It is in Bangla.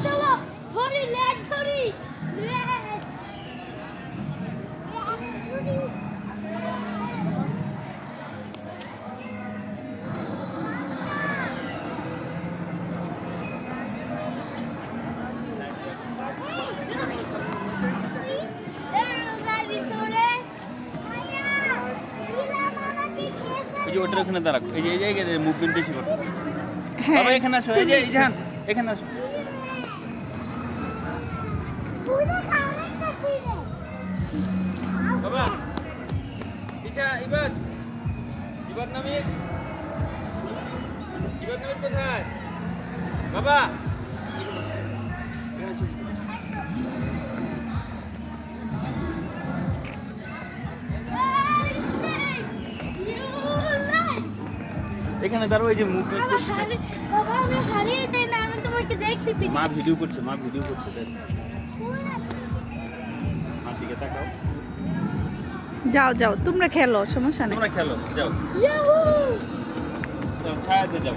চলো ধরি লেট ধরি লেট এই যে ওটার ওখানে দাঁড়াও, এই যে মুভমেন্ট বেশি করতে। বাবা এখানে আসো, এই যে ইজান এখানে আসো। বাবা ইচ্ছা ইবাদ নামির কোথায় বাবা? এখানে দাঁড়াও, এই যে মুভমেন্ট করছে। বাবা আমি হারিয়ে যাই না, আমি তোমাকে দেখতে পেয়েছি। মা ভিডিও করছে দেখ। মার দিকে তাকাও। যাও যাও তোমরা খেলো, সমস্যা নেই। তোমরা খেলো, যাও ইয়াহু ছায়াতে যাও।